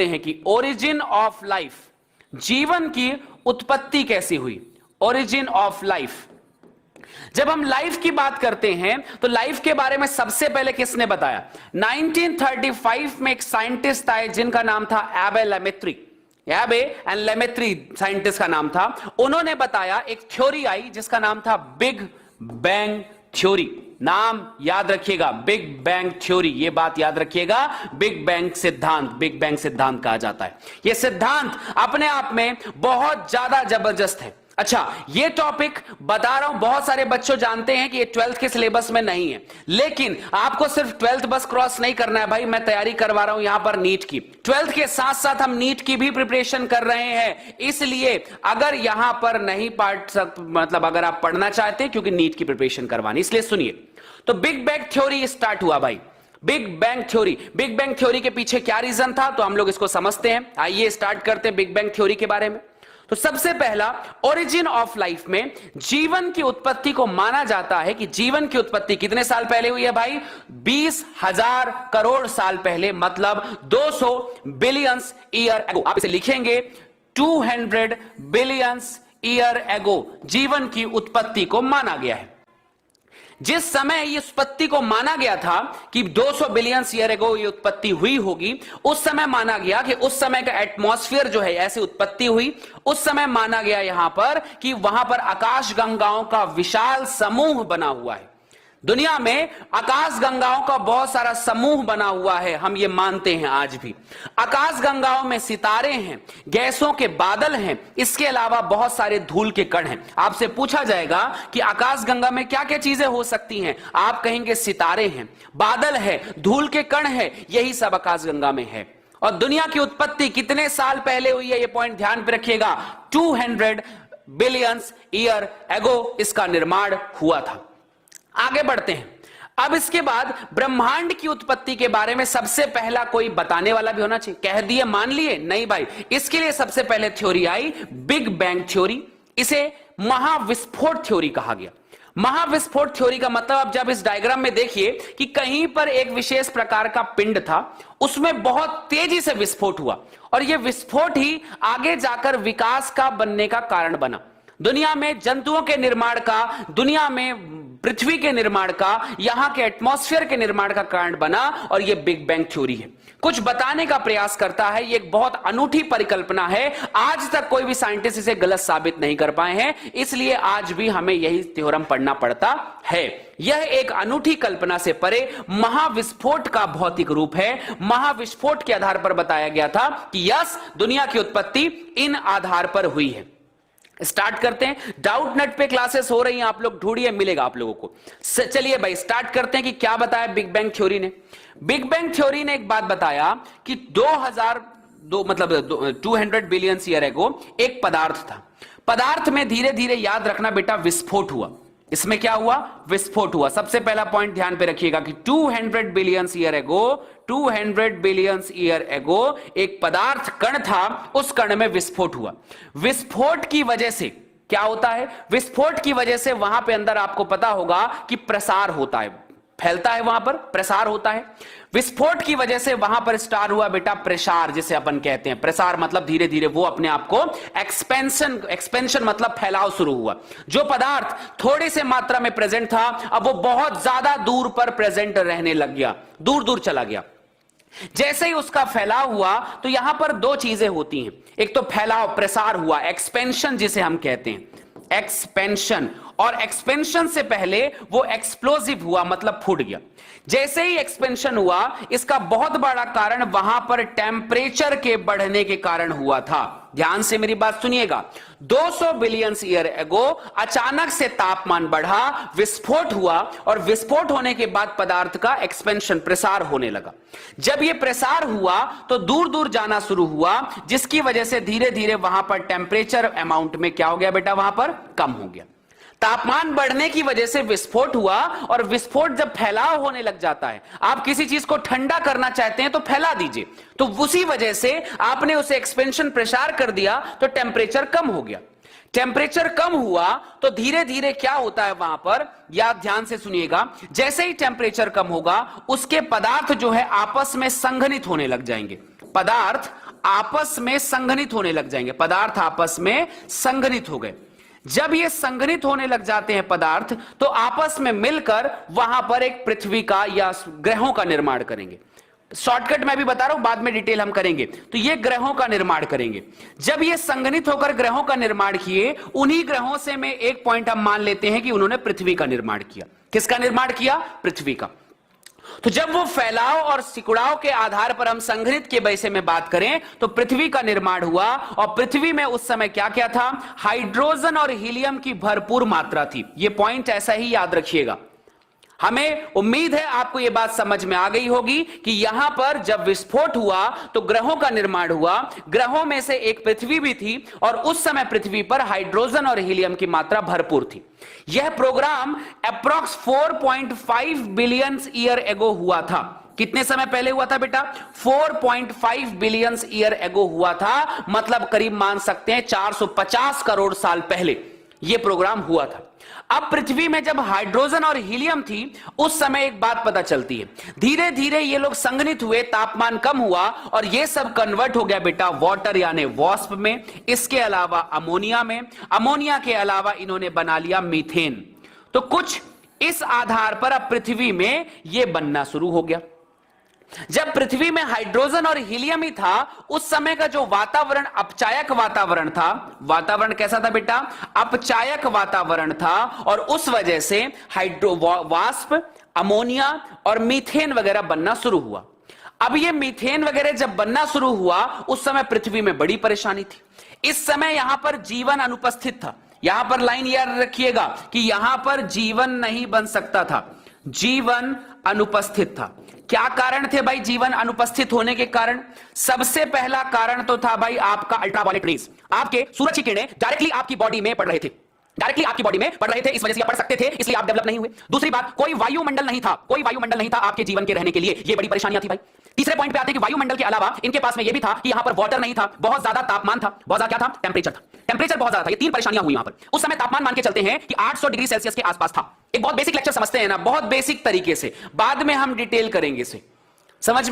हैं कि origin of life, जीवन की उत्पत्ति कैसी हुई। ओरिजिन ऑफ लाइफ, जब हम लाइफ की बात करते हैं तो लाइफ के बारे में सबसे पहले किसने बताया? 1935 में एक साइंटिस्ट आए जिनका नाम था एबे लेमेत्री। एबे एंड लेमेत्री साइंटिस्ट का नाम था। उन्होंने बताया, एक थ्योरी आई जिसका नाम था बिग बैंग थ्योरी। नाम याद रखिएगा, बिग बैंग थ्योरी, ये बात याद रखिएगा, बिग बैंग सिद्धांत, बिग बैंग सिद्धांत कहा जाता है। यह सिद्धांत अपने आप में बहुत ज्यादा जबरदस्त है। अच्छा, ये टॉपिक बता रहा हूं, बहुत सारे बच्चों जानते हैं कि ये 12th के सिलेबस में नहीं है, लेकिन आपको सिर्फ 12th बस क्रॉस नहीं करना है भाई। मैं तैयारी करवा रहा हूं यहां पर नीट की, 12th के साथ साथ हम नीट की भी प्रिपरेशन कर रहे हैं। इसलिए अगर यहां पर नहीं मतलब अगर आप पढ़ना चाहते हैं, क्योंकि नीट की प्रिपरेशन करवानी, इसलिए सुनिए। तो बिग बैंग थ्योरी स्टार्ट हुआ भाई, big bang theory. Big bang theory के पीछे क्या रीजन था, तो हम लोग इसको समझते हैं। आइए स्टार्ट करते हैं बिग बैंग थ्योरी के बारे में। तो सबसे पहला, ओरिजिन ऑफ लाइफ में जीवन की उत्पत्ति को माना जाता है कि जीवन की उत्पत्ति कितने साल पहले हुई है भाई? 20,000 करोड़ साल पहले, मतलब 200 बिलियंस ईयर एगो। आप इसे लिखेंगे 200 बिलियंस ईयर एगो जीवन की उत्पत्ति को माना गया है। जिस समय ये उत्पत्ति को माना गया था कि 200 बिलियन ईयर एगो ये उत्पत्ति हुई होगी, उस समय माना गया कि उस समय का एटमॉस्फेयर जो है, ऐसी उत्पत्ति हुई। उस समय माना गया यहां पर कि वहां पर आकाश गंगाओं का विशाल समूह बना हुआ है। दुनिया में आकाश गंगाओं का बहुत सारा समूह बना हुआ है, हम ये मानते हैं आज भी। आकाश गंगाओं में सितारे हैं, गैसों के बादल हैं, इसके अलावा बहुत सारे धूल के कण हैं। आपसे पूछा जाएगा कि आकाश गंगा में क्या क्या चीजें हो सकती हैं, आप कहेंगे सितारे हैं, बादल है, धूल के कण है, यही सब आकाश गंगा में है। और दुनिया की उत्पत्ति कितने साल पहले हुई है, ये पॉइंट ध्यान पे रखिएगा, 200 बिलियन ईयर एगो इसका निर्माण हुआ था। आगे बढ़ते हैं। अब इसके बाद ब्रह्मांड की उत्पत्ति के बारे में सबसे पहला कोई बताने वाला भी होना चाहिए। कह दिए, मान लिए? नहीं भाई, इसके लिए सबसे पहले थ्योरी आई बिग बैंग थ्योरी। इसे महाविस्फोट थ्योरी कहा गया। महाविस्फोट थ्योरी का मतलब, अब जब इस डायग्राम में देखिए कि कहीं पर एक विशेष प्रकार का पिंड था, उसमें बहुत तेजी से विस्फोट हुआ, और यह विस्फोट ही आगे जाकर विकास का बनने का कारण बना। दुनिया में जंतुओं के निर्माण का, दुनिया में पृथ्वी के निर्माण का, यहां के एटमॉस्फेयर के निर्माण का कारण बना, और यह बिग बैंग थ्योरी है। कुछ बताने का प्रयास करता है, यह एक बहुत अनूठी परिकल्पना है। आज तक कोई भी साइंटिस्ट इसे गलत साबित नहीं कर पाए हैं, इसलिए आज भी हमें यही थ्योरम पढ़ना पड़ता है। यह एक अनूठी कल्पना से परे महाविस्फोट का भौतिक रूप है। महाविस्फोट के आधार पर बताया गया था कि यस, दुनिया की उत्पत्ति इन आधार पर हुई है। स्टार्ट करते हैं। डाउट नेट पे क्लासेस हो रही हैं, आप लोग ढूंढिए, मिलेगा आप लोगों को। चलिए भाई स्टार्ट करते हैं कि क्या बताया बिग बैंग थ्योरी ने। बिग बैंग थ्योरी ने एक बात बताया कि 200 बिलियन ईयर एगो एक पदार्थ था। पदार्थ में धीरे धीरे, याद रखना बेटा, विस्फोट हुआ। इसमें क्या हुआ? विस्फोट हुआ। सबसे पहला पॉइंट ध्यान पे रखिएगा कि 200 billion year ago, 200 billion year ago एक पदार्थ कण था, उस कण में विस्फोट हुआ। विस्फोट की वजह से क्या होता है? विस्फोट की वजह से वहां पे अंदर आपको पता होगा कि प्रसार होता है, फैलता है, वहां पर प्रसार होता है। विस्फोट की वजह से वहां पर स्टार हुआ बेटा प्रसार, जिसे अपन कहते हैं। प्रसार मतलब धीरे धीरे वो अपने आप को एक्सपेंशन मतलब फैलाव शुरू हुआ। जो पदार्थ थोड़ी से मात्रा में प्रेजेंट था, अब वो बहुत ज्यादा दूर पर प्रेजेंट रहने लग गया, दूर दूर चला गया। जैसे ही उसका फैलाव हुआ, तो यहां पर दो चीजें होती हैं। एक तो फैलाव, प्रसार हुआ, एक्सपेंशन जिसे हम कहते हैं, एक्सपेंशन। और एक्सपेंशन से पहले वो एक्सप्लोजिव हुआ, मतलब फूट गया। जैसे ही एक्सपेंशन हुआ, इसका बहुत बड़ा कारण वहां पर टेम्परेचर के बढ़ने के कारण हुआ था। ध्यान से मेरी बात सुनिएगा। 200 बिलियन ईयर एगो अचानक से तापमान बढ़ा, विस्फोट हुआ, और विस्फोट होने के बाद पदार्थ का एक्सपेंशन, प्रसार होने लगा। जब यह प्रसार हुआ तो दूर दूर जाना शुरू हुआ, जिसकी वजह से धीरे धीरे वहां पर टेम्परेचर अमाउंट में क्या हो गया बेटा? वहां पर कम हो गया। तापमान बढ़ने की वजह से विस्फोट हुआ, और विस्फोट जब फैलाव होने लग जाता है, आप किसी चीज को ठंडा करना चाहते हैं तो फैला दीजिए, तो उसी वजह से आपने उसे एक्सपेंशन, प्रसार कर दिया, तो टेम्परेचर कम हो गया। टेम्परेचर कम हुआ तो धीरे धीरे क्या होता है वहां पर, याद ध्यान से सुनिएगा, जैसे ही टेम्परेचर कम होगा, उसके पदार्थ जो है आपस में संघनित होने लग जाएंगे। पदार्थ आपस में संघनित होने लग जाएंगे, पदार्थ आपस में संघनित हो गए। जब ये संघनित होने लग जाते हैं पदार्थ, तो आपस में मिलकर वहां पर एक पृथ्वी का या ग्रहों का निर्माण करेंगे। शॉर्टकट मैं भी बता रहा हूं, बाद में डिटेल हम करेंगे। तो ये ग्रहों का निर्माण करेंगे। जब ये संघनित होकर ग्रहों का निर्माण किए, उन्हीं ग्रहों से में एक पॉइंट हम मान लेते हैं कि उन्होंने पृथ्वी का निर्माण किया। किसका निर्माण किया? पृथ्वी का। तो जब वो फैलाव और सिकुड़ाव के आधार पर हम संघनित के विषय में बात करें, तो पृथ्वी का निर्माण हुआ। और पृथ्वी में उस समय क्या क्या था? हाइड्रोजन और हीलियम की भरपूर मात्रा थी। ये पॉइंट ऐसा ही याद रखिएगा। हमें उम्मीद है आपको यह बात समझ में आ गई होगी कि यहां पर जब विस्फोट हुआ तो ग्रहों का निर्माण हुआ। ग्रहों में से एक पृथ्वी भी थी और उस समय पृथ्वी पर हाइड्रोजन और हीलियम की मात्रा भरपूर थी। यह programme approx 4.5 billion year ago हुआ था। कितने समय पहले हुआ था बेटा? 4.5 बिलियन ईयर एगो हुआ था। मतलब करीब मान सकते हैं 450 करोड़ साल पहले यह प्रोग्राम हुआ था। अब पृथ्वी में जब हाइड्रोजन और हीलियम थी, उस समय एक बात पता चलती है, धीरे धीरे ये लोग संघनित हुए, तापमान कम हुआ और ये सब कन्वर्ट हो गया बेटा वाटर यानी वाष्प में। इसके अलावा अमोनिया में, अमोनिया के अलावा इन्होंने बना लिया मीथेन। तो कुछ इस आधार पर अब पृथ्वी में यह बनना शुरू हो गया। जब पृथ्वी में हाइड्रोजन और हीलियम ही था, उस समय का जो वातावरण अपचायक वातावरण था। वातावरण कैसा था बेटा? अपचायक वातावरण था। और उस वजह से वाष्प, अमोनिया और मीथेन वगैरह बनना शुरू हुआ। अब ये मीथेन वगैरह जब बनना शुरू हुआ, उस समय पृथ्वी में बड़ी परेशानी थी। इस समय यहां पर जीवन अनुपस्थित था। यहां पर लाइन याद रखिएगा कि यहां पर जीवन नहीं बन सकता था, जीवन अनुपस्थित था। क्या कारण थे भाई जीवन अनुपस्थित होने के कारण? सबसे पहला कारण तो था भाई आपका अल्ट्रावायलेट रेज। आपके सूरज की किरणें डायरेक्टली आपकी बॉडी में पड़ रहे थे, डायरेक्टली आपकी बॉडी में पड़ रहे थे, इस वजह से आप पढ़ सकते थे, इसलिए आप डेवलप नहीं हुए। दूसरी बात, कोई वायुमंडल नहीं था, कोई वायुमंडल नहीं था आपके जीवन के रहने के लिए। ये बड़ी परेशानियां थी भाई। तीसरे पॉइंट पे आते हैं कि वायुमंडल के अलावा इनके पास में ये भी था कि यहां पर वाटर नहीं था, बहुत ज्यादा तापमान था, बहुत ज्यादा क्या था? टेम्परेचर था, टेम्परेचर बहुत ज्यादा था। ये तीन परेशानियां हुई यहां पर। उस समय तापमान मान के चलते हैं कि 800 डिग्री सेल्सियस के आसपास था। एक बहुत बेसिक लेक्चर समझते हैं ना, बहुत बेसिक तरीके से, बाद में हम डिटेल करेंगे इसे, समझ में